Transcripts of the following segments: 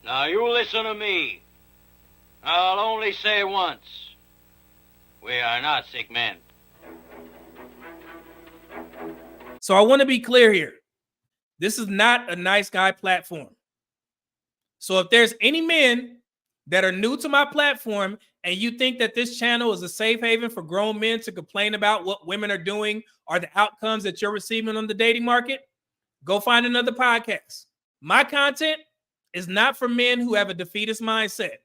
Now you listen to me. I'll only say once. We are not sick men. So I want to be clear here. This is not a nice guy platform. So if there's any men that are new to my platform and you think that this channel is a safe haven for grown men to complain about what women are doing or the outcomes that you're receiving on the dating market, go find another podcast. My content is not for men who have a defeatist mindset.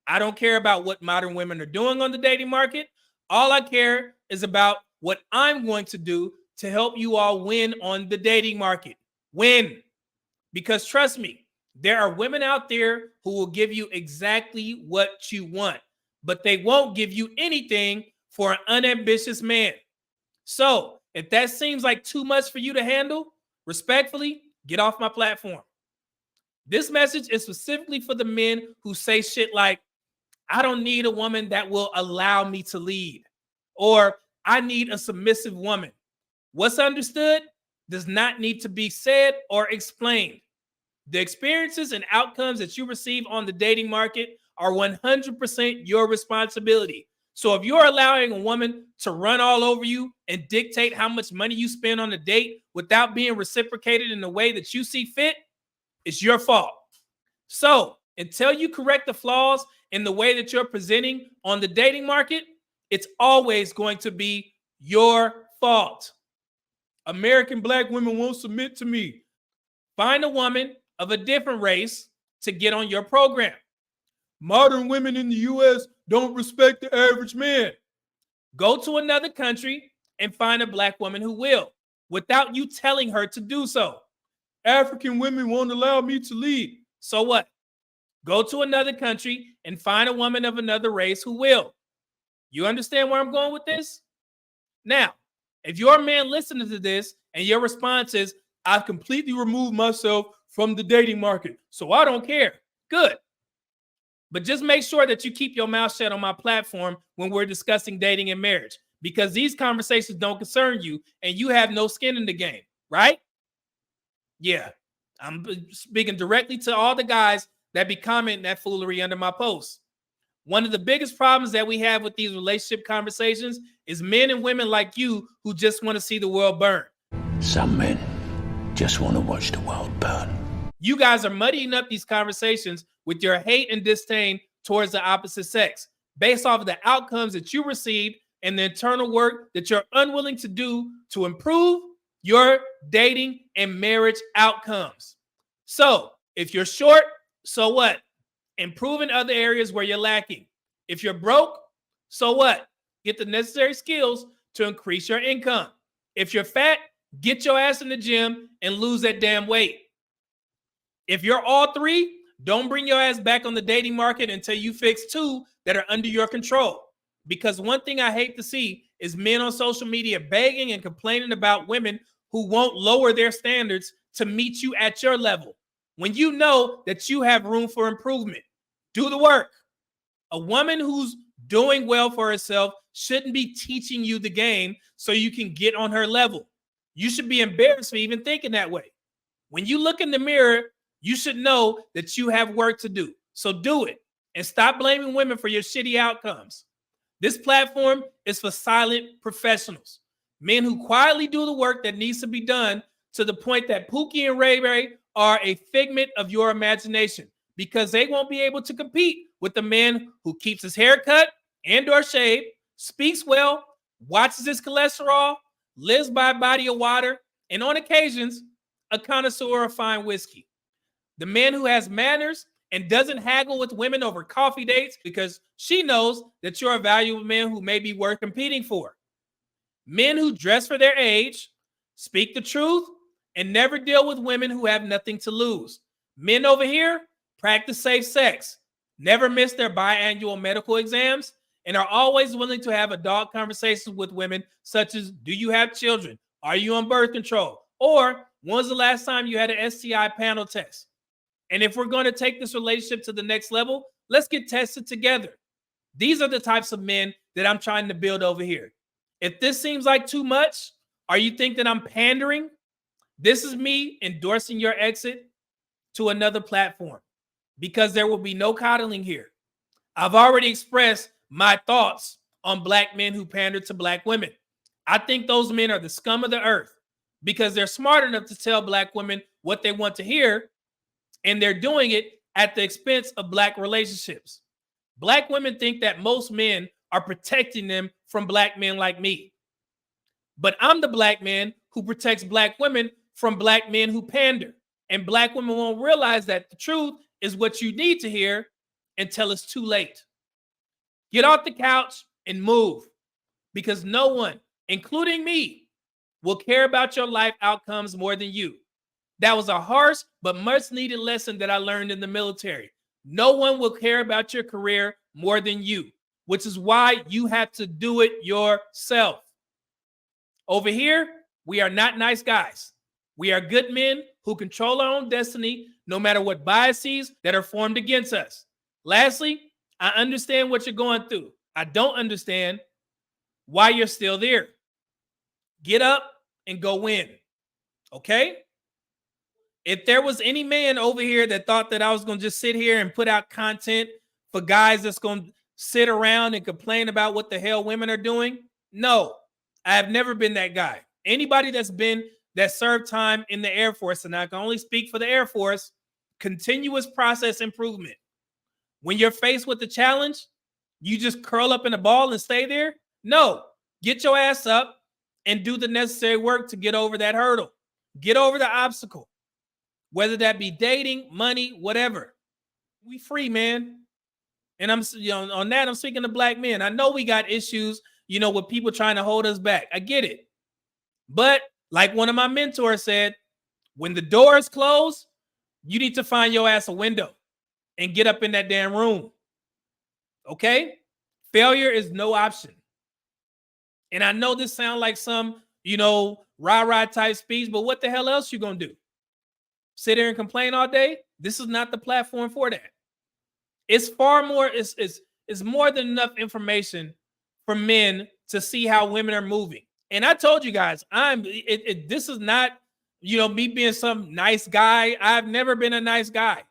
I don't care about what modern women are doing on the dating market. All I care is about what I'm going to do to help you all win on the dating market. Win. Because trust me, there are women out there who will give you exactly what you want, but they won't give you anything for an unambitious man. So if that seems like too much for you to handle, respectfully, get off my platform. This message is specifically for the men who say shit like, I don't need a woman that will allow me to lead, or I need a submissive woman. What's understood does not need to be said or explained. The experiences and outcomes that you receive on the dating market are 100% your responsibility. So if you're allowing a woman to run all over you and dictate how much money you spend on a date without being reciprocated in the way that you see fit, it's your fault. So until you correct the flaws in the way that you're presenting on the dating market, it's always going to be your fault. American black women won't submit to me. Find a woman of a different race to get on your program. Modern women in the U.S. don't respect the average man. Go to another country and find a black woman who will, without you telling her to do so. African women won't allow me to lead. So what? Go to another country and find a woman of another race who will. You understand where I'm going with this? Now, if you're a man listening to this and your response is, I've completely removed myself from the dating market, so I don't care. Good. But just make sure that you keep your mouth shut on my platform when we're discussing dating and marriage, because these conversations don't concern you and you have no skin in the game, right? Yeah, I'm speaking directly to all the guys that be commenting that foolery under my posts. One of the biggest problems that we have with these relationship conversations is men and women like you who just want to see the world burn. Some men just want to watch the world burn. You guys are muddying up these conversations with your hate and disdain towards the opposite sex based off of the outcomes that you received and the internal work that you're unwilling to do to improve your dating and marriage outcomes. So if you're short, so what? Improve in other areas where you're lacking. If you're broke, so what? Get the necessary skills to increase your income. If you're fat, get your ass in the gym and lose that damn weight. If you're all three, don't bring your ass back on the dating market until you fix two that are under your control. Because one thing I hate to see is men on social media begging and complaining about women who won't lower their standards to meet you at your level, when you know that you have room for improvement. Do the work. A woman who's doing well for herself shouldn't be teaching you the game so you can get on her level. You should be embarrassed for even thinking that way. When you look in the mirror, you should know that you have work to do. So do it and stop blaming women for your shitty outcomes. This platform is for silent professionals, men who quietly do the work that needs to be done, to the point that Pookie and Ray Ray are a figment of your imagination, because they won't be able to compete with the man who keeps his hair cut and or shaved, speaks well, watches his cholesterol, lives by a body of water, and on occasions, a connoisseur of fine whiskey. The man who has manners and doesn't haggle with women over coffee dates because she knows that you're a valuable man who may be worth competing for. Men who dress for their age, speak the truth, and never deal with women who have nothing to lose. Men over here practice safe sex, never miss their biannual medical exams, and are always willing to have adult conversations with women such as, do you have children? Are you on birth control? Or, when's the last time you had an STI panel test? And if we're going to take this relationship to the next level, let's get tested together. These are the types of men that I'm trying to build over here. If this seems like too much, or you think that I'm pandering, this is me endorsing your exit to another platform. because there will be no coddling here. I've already expressed my thoughts on black men who pander to black women. I think those men are the scum of the earth because they're smart enough to tell black women what they want to hear, and they're doing it at the expense of black relationships. Black women think that most men are protecting them from black men like me. But I'm the black man who protects black women from black men who pander. And black women won't realize that the truth is what you need to hear until it's too late. Get off the couch and move, because no one, including me, will care about your life outcomes more than you. That was a harsh but much needed lesson that I learned in the military. No one will care about your career more than you, which is why you have to do it yourself. Over here, we are not nice guys. We are good men who control our own destiny, no matter what biases that are formed against us. Lastly, I understand what you're going through. I don't understand why you're still there. Get up and go win. Okay? If there was any man over here that thought that I was going to just sit here and put out content for guys that's going to sit around and complain about what the hell women are doing, no, I have never been that guy. Anybody that served time in the Air Force, and I can only speak for the Air Force, continuous process improvement. When you're faced with the challenge, you just curl up in a ball and stay there? No, get your ass up and do the necessary work to get over that hurdle. Get over the obstacle, whether that be dating, money, whatever. We free, man. And on that, I'm speaking to black men. I know we got issues, with people trying to hold us back. I get it. But like one of my mentors said, when the door is closed, you need to find your ass a window and get up in that damn room. Okay? Failure is no option. And I know this sounds like some, rah-rah type speech, but what the hell else you gonna do? Sit there and complain all day? This is not the platform for that. It's far more, it's more than enough information for men to see how women are moving. And I told you guys, this is not, me being some nice guy. I've never been a nice guy.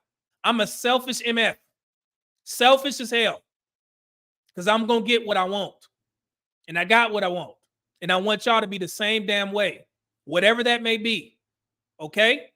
I'm a selfish MF. Selfish as hell. Because I'm going to get what I want. And I got what I want. And I want y'all to be the same damn way. Whatever that may be. Okay?